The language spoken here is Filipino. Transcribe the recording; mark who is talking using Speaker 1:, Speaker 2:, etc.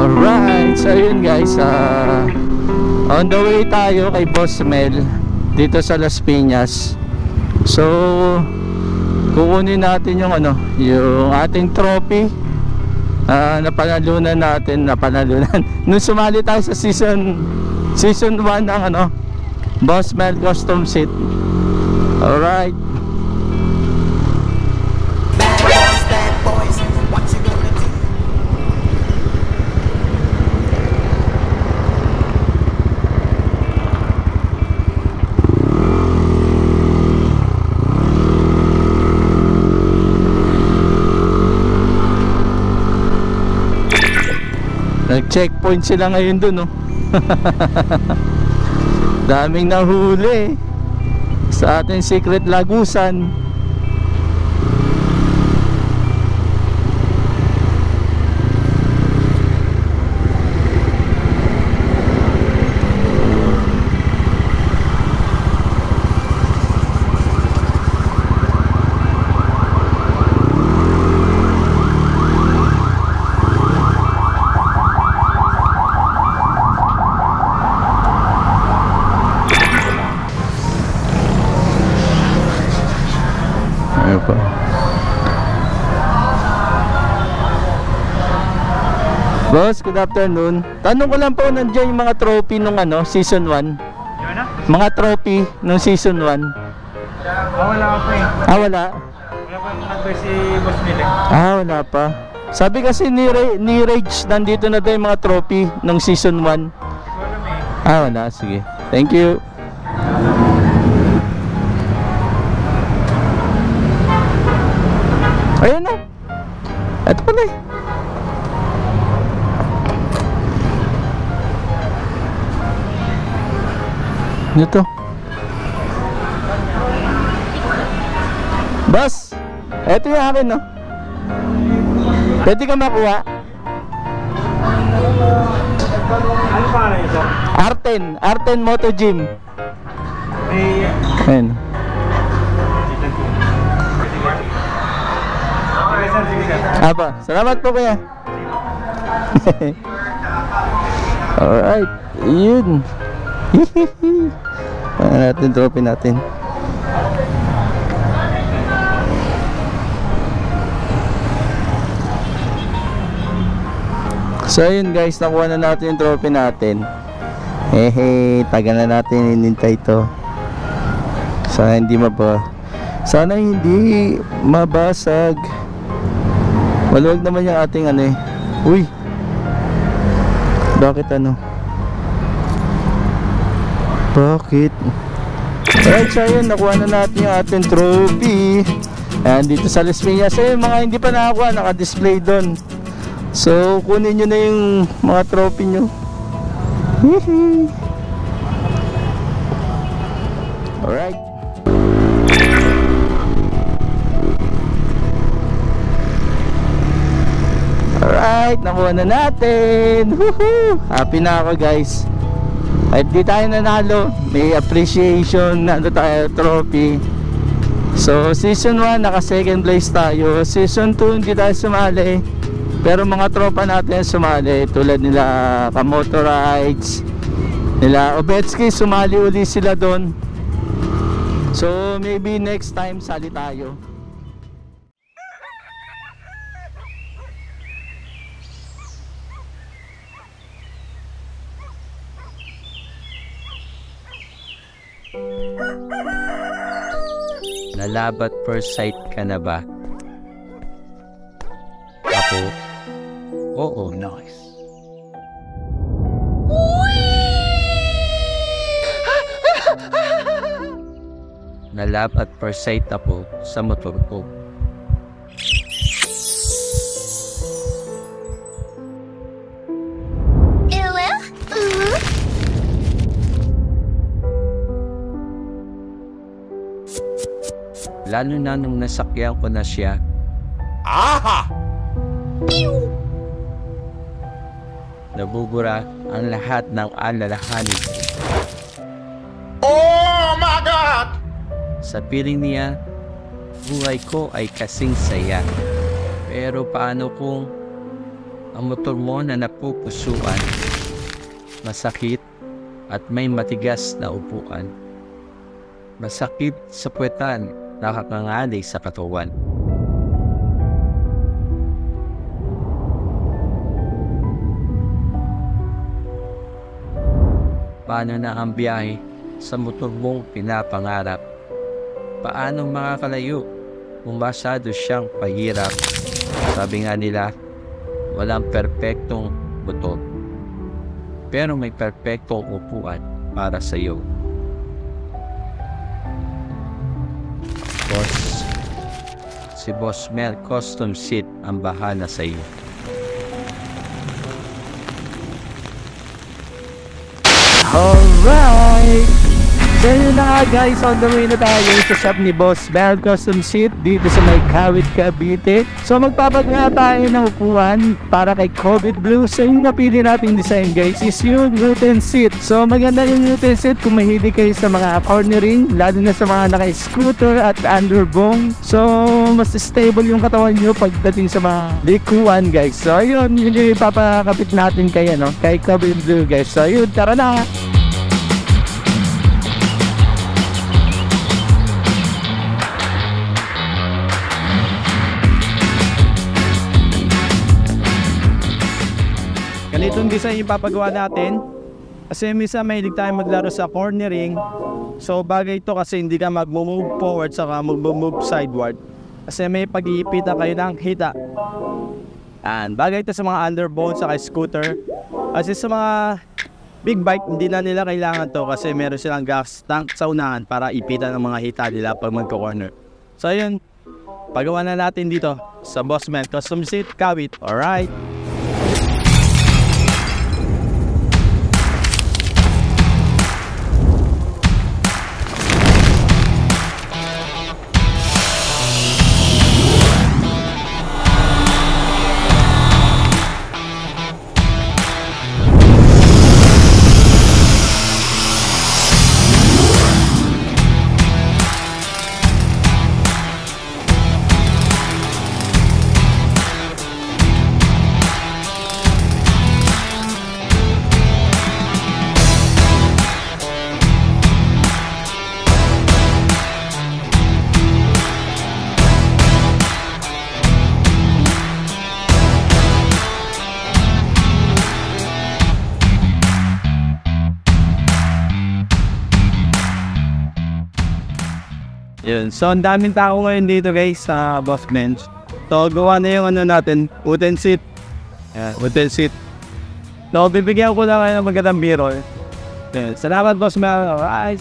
Speaker 1: Alright, so yun guys, on the way tayo kay Boss Mel dito sa Las Piñas. So kukunin natin yung yung ating trophy. Napanalunan nung sumali tayo sa season 1 ng Boss Mel Custom Seat. Alright. Nag-checkpoint sila ngayon dun, no? Daming nahuli sa ating secret lagusan. Boss, good afternoon. Tanong ko lang po, nandiyan yung mga trophy nung season 1? Mga trophy nung season 1?
Speaker 2: Wala pa eh.
Speaker 1: Wala?
Speaker 2: Wala pa nag-number si Boss Mel.
Speaker 1: Wala pa. Sabi kasi ni Rage, nandito na daw yung mga trophy nung season 1.
Speaker 2: Wala eh.
Speaker 1: Wala. Sige. Thank you. Ayun na. Ito pala eh. Ito. Boss, ito yung akin, no? Pwede ka makuha?
Speaker 2: Ano pa na ito?
Speaker 1: Arten Moto Gym. Ayun. Aba, salamat po kuya. Alright, yun. Paano natin trophy natin. So yun guys, nakuha na natin yung trophy natin. Tagal na natin inintay ito. Sana hindi mabasag. Maluwag naman yung ating Uy, bakit Bakit? Alright, so yun, nakuha na natin yung ating trophy. Ayan, dito sa Las Piñas. Yung mga hindi pa nakakuha, naka-display doon. So, kunin nyo na yung mga trophy nyo. Alright. Alright, nakuha na natin. Woohoo! Happy na ako guys. Kahit di tayo nanalo, may appreciation na tayo trophy. So season 1 naka second place tayo. Season 2 hindi tayo sumali, pero mga tropa natin sumali, tulad nila Kamoto Rides, nila Obetsky, sumali uli sila doon. So maybe next time sali tayo.
Speaker 3: Nalabat first sight ka na ba? Ako? Oo, nice. Nalabat first sight ako sa motor ko. Lalo na nung nasakyan ko na siya. Aha! Nabubura ang lahat ng alalahanin. Oh my God! Sa piling niya, buhay ko ay kasing saya. Pero paano kung Ang motor mo na napupusuan, masakit at may matigas na upuan. Masakit sa puwetan, nakakangalay sa katawan. Paano na ang biyahe sa motor mong pinapangarap? Paano makakalayo kung masyado siyang pahirap? Sabi nga nila, walang perpektong motor, pero may perpektong upuan para sa iyo. Boss, si Boss Mel Custom Seat ang bahala sa iyo.
Speaker 1: Alright! So yun na nga guys, on the way na tayo sa shop ni Boss Mel Custom Seat dito sa may Kawit, Cavite. So magpapagawa tayo ng upuan para kay COVID Blue. So yung napili natin design guys is yung Newton Seat. So maganda yung Newton Seat kung mahilig kayo sa mga cornering, lalo na sa mga naka-scooter at underbong. So mas stable yung katawan nyo pagdating sa mga likuan guys. So yun yung ipapakapit natin kay, kay COVID Blue guys. So yun, tara na! Ganitong design yung papagawa natin kasi minsan mahilig tayo maglaro sa cornering. So bagay ito kasi hindi ka mag-move forward saka mag-move sideward kasi may pag-iipita kayo ng hita. And bagay ito sa mga underbone saka scooter. Kasi sa mga big bike hindi na nila kailangan to kasi meron silang gas tank sa unahan para ipita ng mga hita nila pag magko-corner. So ayun, pagawa na natin dito sa Boss Mel Custom Seat, Kawit. Alright. Yun. So, ang daming tao ngayon dito guys sa Boss Bench. So, gawa na yung natin, Newton Seat. Ayan, Newton Seat. So, bibigyan ko na kayo ng magandang biro. Yun. Salamat Boss Mel. Alright.